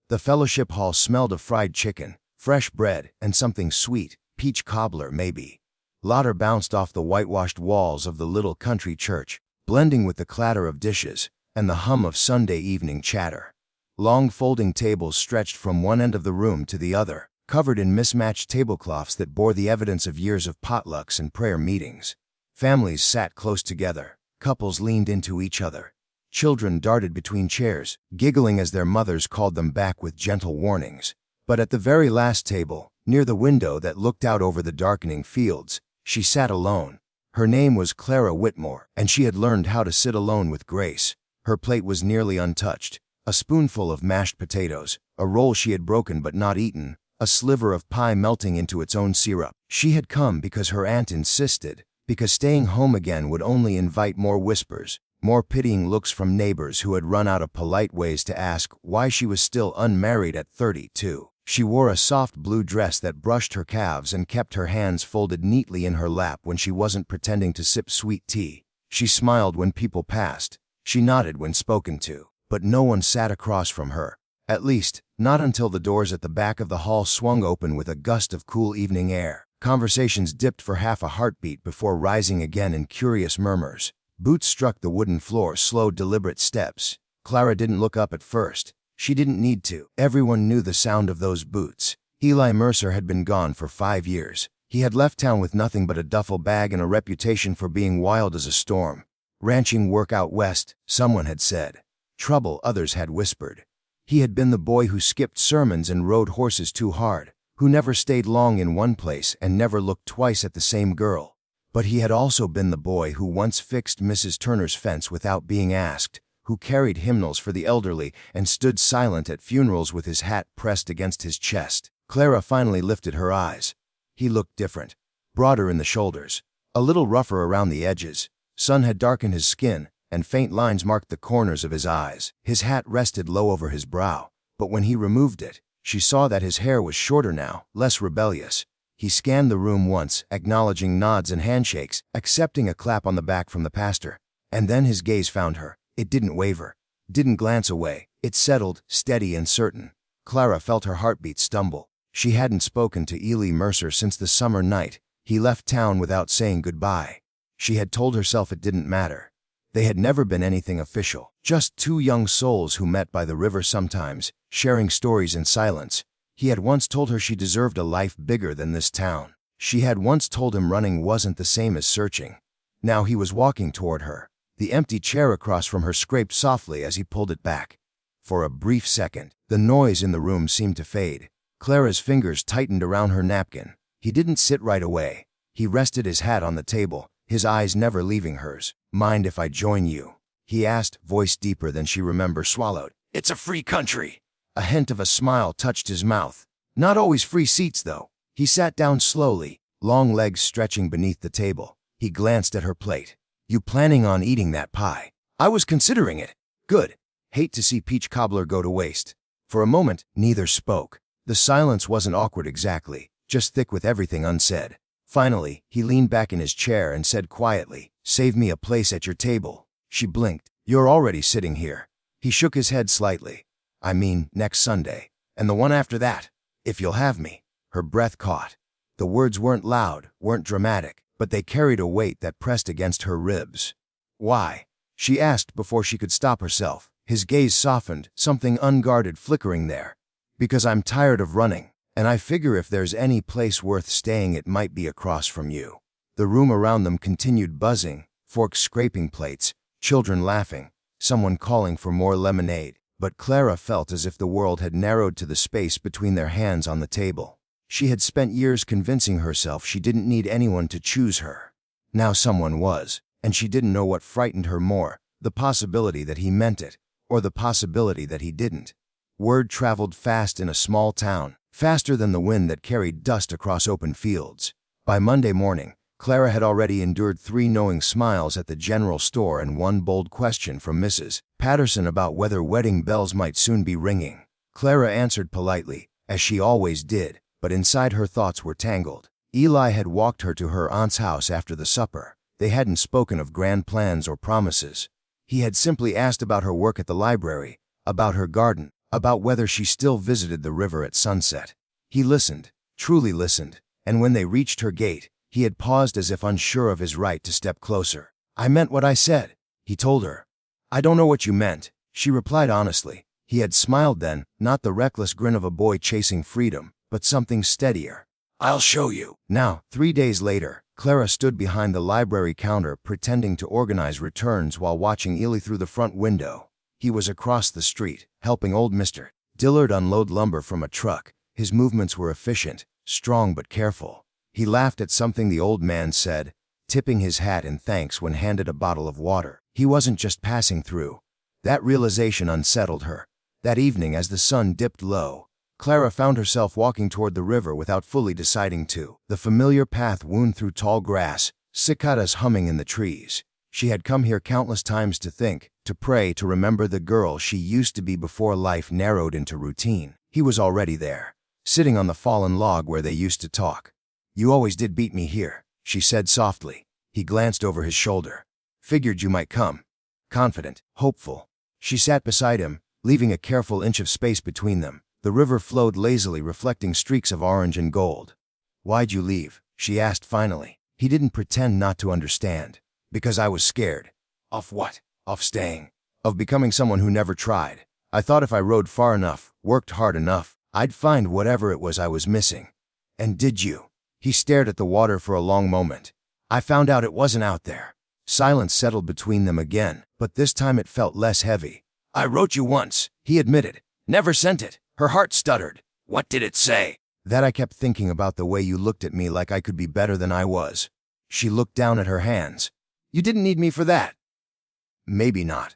The fellowship hall smelled of fried chicken, fresh bread, and something sweet, peach cobbler maybe. Laughter bounced off the whitewashed walls of the little country church, blending with the clatter of dishes and the hum of Sunday evening chatter. Long folding tables stretched from one end of the room to the other, covered in mismatched tablecloths that bore the evidence of years of potlucks and prayer meetings. Families sat close together, couples leaned into each other. Children darted between chairs, giggling as their mothers called them back with gentle warnings. But at the very last table, near the window that looked out over the darkening fields, she sat alone. Her name was Clara Whitmore, and she had learned how to sit alone with grace. Her plate was nearly untouched. A spoonful of mashed potatoes, a roll she had broken but not eaten, a sliver of pie melting into its own syrup. She had come because her aunt insisted, because staying home again would only invite more whispers, more pitying looks from neighbors who had run out of polite ways to ask why she was still unmarried at 32. She wore a soft blue dress that brushed her calves and kept her hands folded neatly in her lap when she wasn't pretending to sip sweet tea. She smiled when people passed. She nodded when spoken to. But no one sat across from her. At least, not until the doors at the back of the hall swung open with a gust of cool evening air. Conversations dipped for half a heartbeat before rising again in curious murmurs. Boots struck the wooden floor, slow, deliberate steps. Clara didn't look up at first. She didn't need to. Everyone knew the sound of those boots. Eli Mercer had been gone for 5 years. He had left town with nothing but a duffel bag and a reputation for being wild as a storm. Ranching work out west, someone had said. Trouble, others had whispered. He had been the boy who skipped sermons and rode horses too hard, who never stayed long in one place and never looked twice at the same girl. But he had also been the boy who once fixed Mrs. Turner's fence without being asked, who carried hymnals for the elderly and stood silent at funerals with his hat pressed against his chest. Clara finally lifted her eyes. He looked different, broader in the shoulders, a little rougher around the edges. Sun had darkened his skin, and faint lines marked the corners of his eyes. His hat rested low over his brow, but when he removed it, she saw that his hair was shorter now, less rebellious. He scanned the room once, acknowledging nods and handshakes, accepting a clap on the back from the pastor. And then his gaze found her. It didn't waver, didn't glance away. It settled, steady and certain. Clara felt her heartbeat stumble. She hadn't spoken to Eli Mercer since the summer night he left town without saying goodbye. She had told herself it didn't matter. They had never been anything official, just two young souls who met by the river sometimes, sharing stories in silence. He had once told her she deserved a life bigger than this town. She had once told him running wasn't the same as searching. Now he was walking toward her. The empty chair across from her scraped softly as he pulled it back. For a brief second, the noise in the room seemed to fade. Clara's fingers tightened around her napkin. He didn't sit right away. He rested his hat on the table, his eyes never leaving hers. "Mind if I join you?" he asked, voice deeper than she remembered. Swallowed. "It's a free country." A hint of a smile touched his mouth. Not always free seats, though. He sat down slowly, long legs stretching beneath the table. He glanced at her plate. "You planning on eating that pie?" "I was considering it." "Good. Hate to see peach cobbler go to waste." For a moment, neither spoke. The silence wasn't awkward exactly, just thick with everything unsaid. Finally, he leaned back in his chair and said quietly, "Save me a place at your table." She blinked. "You're already sitting here." He shook his head slightly. "I mean, next Sunday. And the one after that. If you'll have me." Her breath caught. The words weren't loud, weren't dramatic, but they carried a weight that pressed against her ribs. "Why?" she asked before she could stop herself. His gaze softened, something unguarded flickering there. "Because I'm tired of running. And I figure if there's any place worth staying, it might be across from you." The room around them continued buzzing, forks scraping plates, children laughing, someone calling for more lemonade. But Clara felt as if the world had narrowed to the space between their hands on the table. She had spent years convincing herself she didn't need anyone to choose her. Now someone was, and she didn't know what frightened her more, the possibility that he meant it, or the possibility that he didn't. Word traveled fast in a small town, faster than the wind that carried dust across open fields. By Monday morning, Clara had already endured 3 knowing smiles at the general store and 1 bold question from Mrs. Patterson about whether wedding bells might soon be ringing. Clara answered politely, as she always did, but inside her thoughts were tangled. Eli had walked her to her aunt's house after the supper. They hadn't spoken of grand plans or promises. He had simply asked about her work at the library, about her garden, about whether she still visited the river at sunset. He listened, truly listened, and when they reached her gate, he had paused as if unsure of his right to step closer. "I meant what I said," he told her. "I don't know what you meant," she replied honestly. He had smiled then, not the reckless grin of a boy chasing freedom, but something steadier. "I'll show you." Now, 3 days later, Clara stood behind the library counter pretending to organize returns while watching Ely through the front window. He was across the street, helping old Mr. Dillard unload lumber from a truck. His movements were efficient, strong but careful. He laughed at something the old man said, tipping his hat in thanks when handed a bottle of water. He wasn't just passing through. That realization unsettled her. That evening, as the sun dipped low, Clara found herself walking toward the river without fully deciding to. The familiar path wound through tall grass, cicadas humming in the trees. She had come here countless times to think, to pray, to remember the girl she used to be before life narrowed into routine. He was already there, sitting on the fallen log where they used to talk. "You always did beat me here," she said softly. He glanced over his shoulder. "Figured you might come." Confident, hopeful. She sat beside him, leaving a careful inch of space between them. The river flowed lazily, reflecting streaks of orange and gold. "Why'd you leave?" she asked finally. He didn't pretend not to understand. "Because I was scared." "Of what?" "Of staying. Of becoming someone who never tried. I thought if I rode far enough, worked hard enough, I'd find whatever it was I was missing." "And did you?" He stared at the water for a long moment. "I found out it wasn't out there." Silence settled between them again, but this time it felt less heavy. "I wrote you once," he admitted. "Never sent it." Her heart stuttered. "What did it say?" "That I kept thinking about the way you looked at me, like I could be better than I was." She looked down at her hands. "You didn't need me for that." "Maybe not.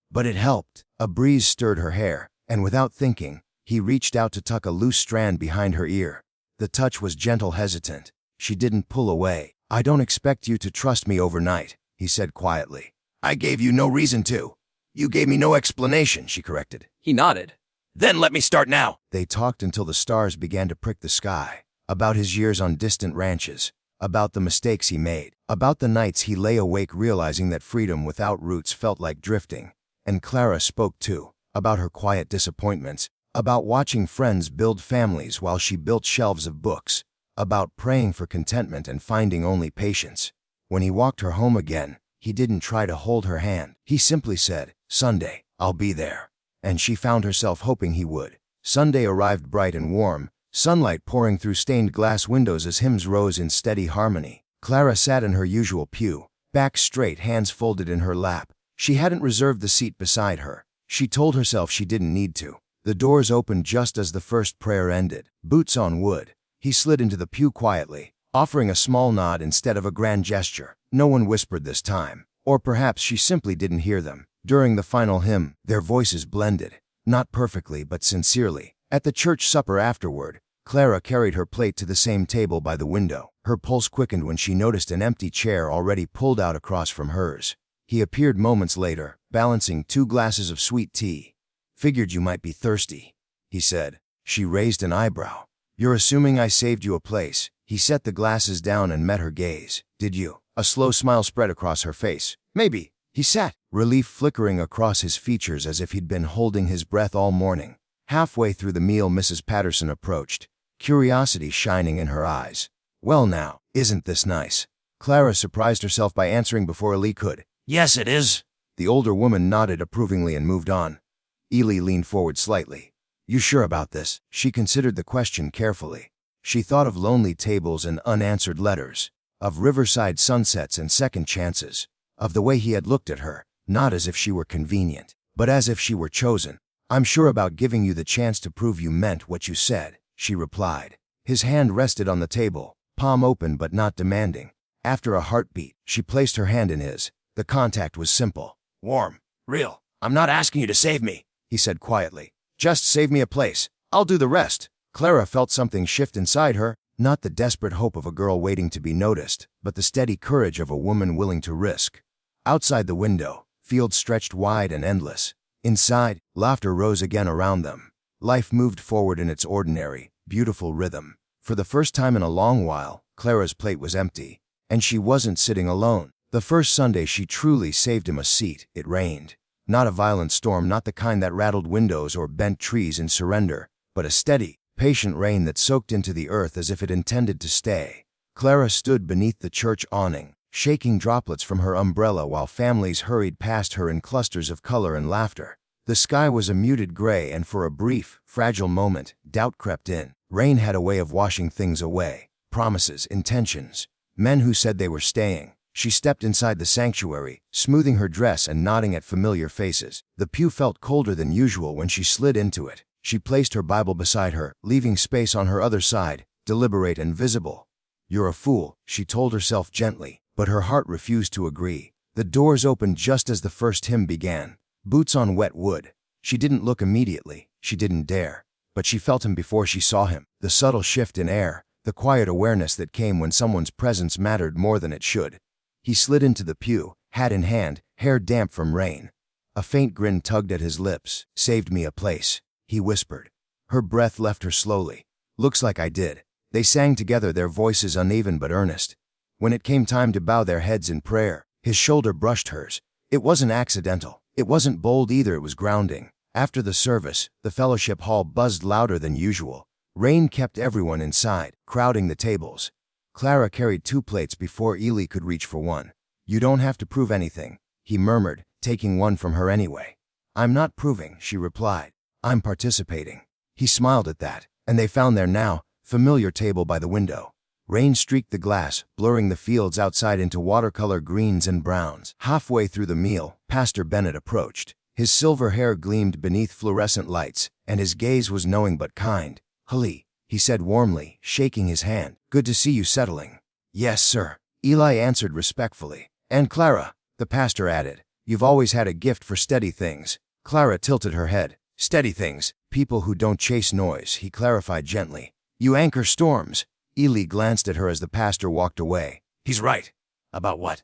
But it helped." A breeze stirred her hair, and without thinking, he reached out to tuck a loose strand behind her ear. The touch was gentle, hesitant. She didn't pull away. "I don't expect you to trust me overnight," he said quietly. "I gave you no reason to." "You gave me no explanation," she corrected. He nodded. "Then let me start now." They talked until the stars began to prick the sky. About his years on distant ranches. About the mistakes he made. About the nights he lay awake realizing that freedom without roots felt like drifting. And Clara spoke too. About her quiet disappointments. About watching friends build families while she built shelves of books. About praying for contentment and finding only patience. When he walked her home again, he didn't try to hold her hand. He simply said, "Sunday, I'll be there." And she found herself hoping he would. Sunday arrived bright and warm, sunlight pouring through stained glass windows as hymns rose in steady harmony. Clara sat in her usual pew, back straight, hands folded in her lap. She hadn't reserved the seat beside her. She told herself she didn't need to. The doors opened just as the first prayer ended. Boots on wood. He slid into the pew quietly, offering a small nod instead of a grand gesture. No one whispered this time. Or perhaps she simply didn't hear them. During the final hymn, their voices blended, not perfectly but sincerely. At the church supper afterward, Clara carried her plate to the same table by the window. Her pulse quickened when she noticed an empty chair already pulled out across from hers. He appeared moments later, balancing 2 glasses of sweet tea. "Figured you might be thirsty," he said. She raised an eyebrow. "You're assuming I saved you a place." He set the glasses down and met her gaze. "Did you?" A slow smile spread across her face. "Maybe." He sat, relief flickering across his features as if he'd been holding his breath all morning. Halfway through the meal, Mrs. Patterson approached, curiosity shining in her eyes. "Well now, isn't this nice?" Clara surprised herself by answering before Ely could. "Yes, it is." The older woman nodded approvingly and moved on. Ely leaned forward slightly. "You sure about this?" She considered the question carefully. She thought of lonely tables and unanswered letters, of riverside sunsets and second chances, of the way he had looked at her, not as if she were convenient, but as if she were chosen. "I'm sure about giving you the chance to prove you meant what you said," she replied. His hand rested on the table, palm open but not demanding. After a heartbeat, she placed her hand in his. The contact was simple, warm, real. "I'm not asking you to save me," he said quietly. "Just save me a place. I'll do the rest." Clara felt something shift inside her, not the desperate hope of a girl waiting to be noticed, but the steady courage of a woman willing to risk. Outside the window, fields stretched wide and endless. Inside, laughter rose again around them. Life moved forward in its ordinary, beautiful rhythm. For the first time in a long while, Clara's plate was empty, and she wasn't sitting alone. The first Sunday she truly saved him a seat. It rained. Not a violent storm, not the kind that rattled windows or bent trees in surrender, but a steady, patient rain that soaked into the earth as if it intended to stay. Clara stood beneath the church awning, shaking droplets from her umbrella while families hurried past her in clusters of color and laughter. The sky was a muted gray, and for a brief, fragile moment, doubt crept in. Rain had a way of washing things away. Promises, intentions, men who said they were staying. She stepped inside the sanctuary, smoothing her dress and nodding at familiar faces. The pew felt colder than usual when she slid into it. She placed her Bible beside her, leaving space on her other side, deliberate and visible. "You're a fool," she told herself gently, but her heart refused to agree. The doors opened just as the first hymn began. Boots on wet wood. She didn't look immediately. She didn't dare. But she felt him before she saw him. The subtle shift in air, the quiet awareness that came when someone's presence mattered more than it should. He slid into the pew, hat in hand, hair damp from rain. A faint grin tugged at his lips. "Saved me a place," he whispered. Her breath left her slowly. "Looks like I did." They sang together, their voices uneven but earnest. When it came time to bow their heads in prayer, his shoulder brushed hers. It wasn't accidental. It wasn't bold either, it was grounding. After the service, the fellowship hall buzzed louder than usual. Rain kept everyone inside, crowding the tables. Clara carried 2 plates before Ely could reach for one. "You don't have to prove anything," he murmured, taking one from her anyway. "I'm not proving," she replied. "I'm participating." He smiled at that, and they found their now familiar table by the window. Rain streaked the glass, blurring the fields outside into watercolor greens and browns. Halfway through the meal, Pastor Bennett approached. His silver hair gleamed beneath fluorescent lights, and his gaze was knowing but kind. "Hully," he said warmly, shaking his hand. "Good to see you settling." "Yes, sir," Eli answered respectfully. "And Clara," the pastor added, "you've always had a gift for steady things." Clara tilted her head. "Steady things, people who don't chase noise," he clarified gently. "You anchor storms." Ely glanced at her as the pastor walked away. "He's right." "About what?"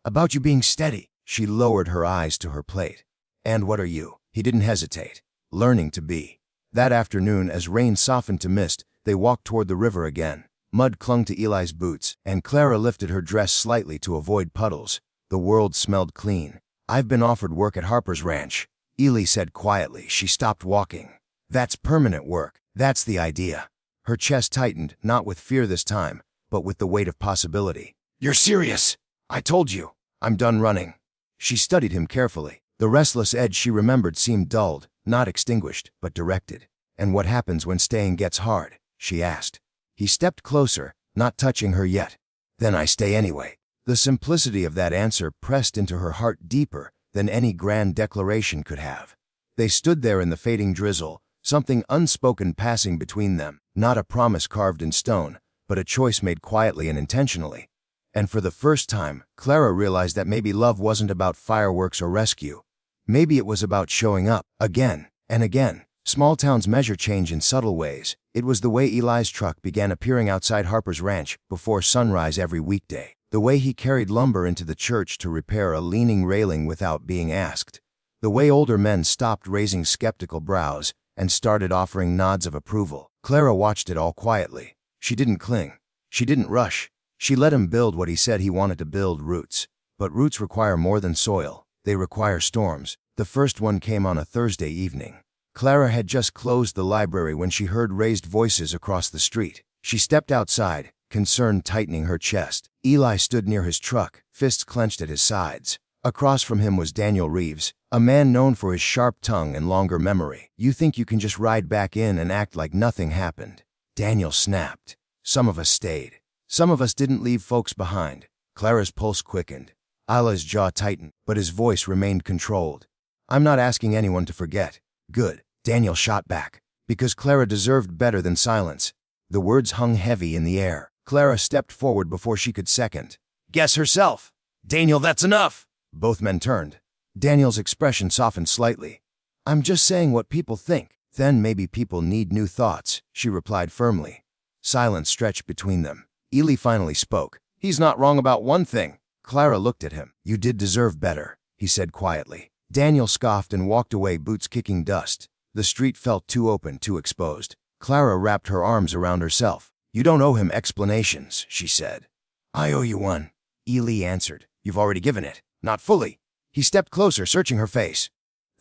"About you being steady." She lowered her eyes to her plate. "And what are you?" He didn't hesitate. "Learning to be." That afternoon, as rain softened to mist, they walked toward the river again. Mud clung to Eli's boots, and Clara lifted her dress slightly to avoid puddles. The world smelled clean. "I've been offered work at Harper's Ranch," Ely said quietly. She stopped walking. "That's permanent work. That's the idea." Her chest tightened, not with fear this time, but with the weight of possibility. "You're serious?" "I told you. I'm done running." She studied him carefully. The restless edge she remembered seemed dulled, not extinguished, but directed. "And what happens when staying gets hard?" she asked. He stepped closer, not touching her yet. "Then I stay anyway." The simplicity of that answer pressed into her heart deeper than any grand declaration could have. They stood there in the fading drizzle, something unspoken passing between them, not a promise carved in stone, but a choice made quietly and intentionally. And for the first time, Clara realized that maybe love wasn't about fireworks or rescue. Maybe it was about showing up, again and again. Small towns measure change in subtle ways. It was the way Eli's truck began appearing outside Harper's Ranch before sunrise every weekday. The way he carried lumber into the church to repair a leaning railing without being asked. The way older men stopped raising skeptical brows and started offering nods of approval. Clara watched it all quietly. She didn't cling. She didn't rush. She let him build what he said he wanted to build, roots. But roots require more than soil. They require storms. The first one came on a Thursday evening. Clara had just closed the library when she heard raised voices across the street. She stepped outside, concern tightening her chest. Eli stood near his truck, fists clenched at his sides. Across from him was Daniel Reeves, a man known for his sharp tongue and longer memory. "You think you can just ride back in and act like nothing happened?" Daniel snapped. "Some of us stayed. Some of us didn't leave folks behind." Clara's pulse quickened. Ila's jaw tightened, but his voice remained controlled. "I'm not asking anyone to forget." "Good," Daniel shot back, because Clara deserved better than silence. The words hung heavy in the air. Clara stepped forward before she could second. "Guess herself." "Daniel, that's enough." Both men turned. Daniel's expression softened slightly. "I'm just saying what people think." "Then maybe people need new thoughts," she replied firmly. Silence stretched between them. Ely finally spoke. "He's not wrong about one thing." Clara looked at him. "You did deserve better," he said quietly. Daniel scoffed and walked away, boots kicking dust. The street felt too open, too exposed. Clara wrapped her arms around herself. "You don't owe him explanations," she said. "I owe you one," Ely answered. "You've already given it." "Not fully." He stepped closer, searching her face.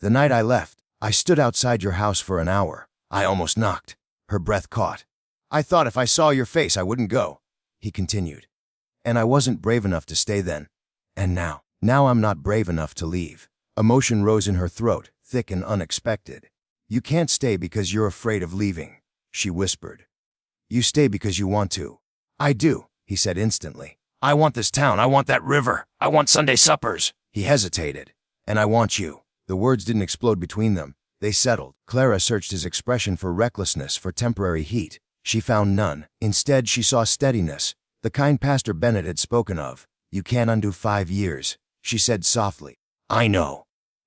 The night I left, I stood outside your house for an hour. I almost knocked." Her breath caught. "I thought if I saw your face I wouldn't go," he continued. "And I wasn't brave enough to stay then. And now I'm not brave enough to leave." Emotion rose in her throat, thick and unexpected. "You can't stay because you're afraid of leaving," she whispered. "You stay because you want to." "I do," he said instantly. "I want this town. I want that river. I want Sunday suppers." He hesitated. "And I want you." The words didn't explode between them. They settled. Clara searched his expression for recklessness, for temporary heat. She found none. Instead, she saw steadiness, the kind Pastor Bennett had spoken of. "You can't undo 5 years," she said softly. "I know.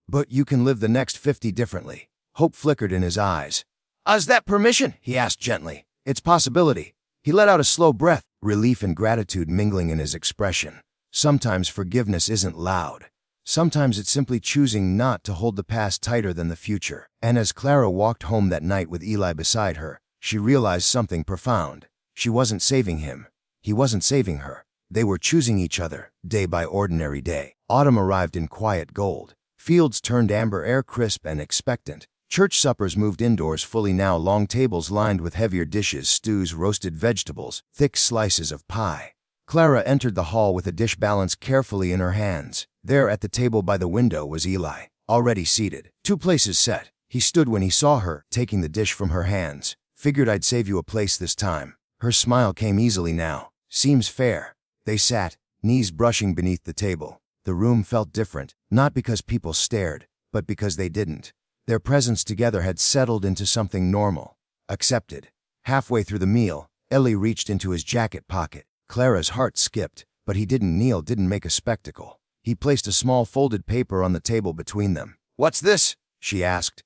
But you can live the next 50 differently." Hope flickered in his eyes. "Is that permission?" he asked gently. "It's possibility." He let out a slow breath, relief and gratitude mingling in his expression. Sometimes forgiveness isn't loud. Sometimes it's simply choosing not to hold the past tighter than the future. And as Clara walked home that night with Eli beside her, she realized something profound. She wasn't saving him. He wasn't saving her. They were choosing each other, day by ordinary day. Autumn arrived in quiet gold. Fields turned amber, air crisp and expectant. Church suppers moved indoors fully now, long tables lined with heavier dishes, stews, roasted vegetables, thick slices of pie. Clara entered the hall with a dish balanced carefully in her hands. There at the table by the window was Eli, already seated. 2 places set. He stood when he saw her, taking the dish from her hands. "Figured I'd save you a place this time." Her smile came easily now. "Seems fair." They sat, knees brushing beneath the table. The room felt different, not because people stared, but because they didn't. Their presence together had settled into something normal, accepted. Halfway through the meal, Eli reached into his jacket pocket. Clara's heart skipped, but he didn't kneel, didn't make a spectacle. He placed a small folded paper on the table between them. "What's this?" she asked.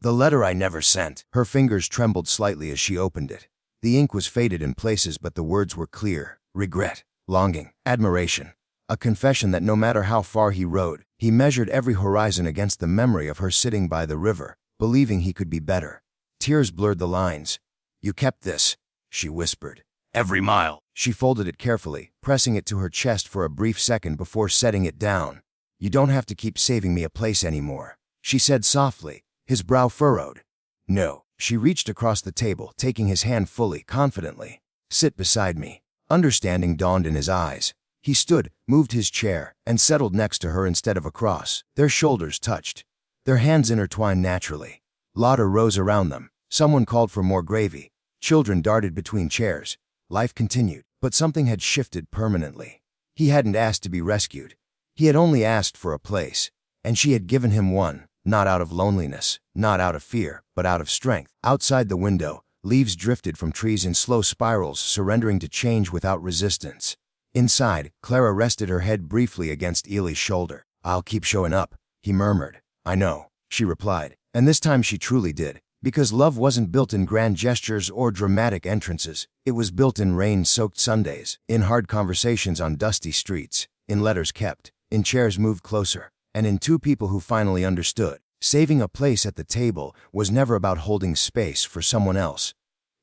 "The letter I never sent." Her fingers trembled slightly as she opened it. The ink was faded in places, but the words were clear. Regret, longing, admiration. A confession that no matter how far he rode, he measured every horizon against the memory of her sitting by the river, believing he could be better. Tears blurred the lines. "You kept this," she whispered. "Every mile." She folded it carefully, pressing it to her chest for a brief second before setting it down. "You don't have to keep saving me a place anymore," she said softly, his brow furrowed. "No." She reached across the table, taking his hand fully, confidently. "Sit beside me." Understanding dawned in his eyes. He stood, moved his chair, and settled next to her instead of across. Their shoulders touched. Their hands intertwined naturally. Laughter rose around them. Someone called for more gravy. Children darted between chairs. Life continued, but something had shifted permanently. He hadn't asked to be rescued. He had only asked for a place, and she had given him one, not out of loneliness, not out of fear, but out of strength. Outside the window, leaves drifted from trees in slow spirals, surrendering to change without resistance. Inside, Clara rested her head briefly against Eli's shoulder. "I'll keep showing up," he murmured. "I know," she replied, and this time she truly did. Because love wasn't built in grand gestures or dramatic entrances. It was built in rain-soaked Sundays, in hard conversations on dusty streets, in letters kept, in chairs moved closer, and in 2 people who finally understood. Saving a place at the table was never about holding space for someone else.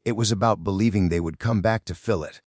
It was about believing they would come back to fill it.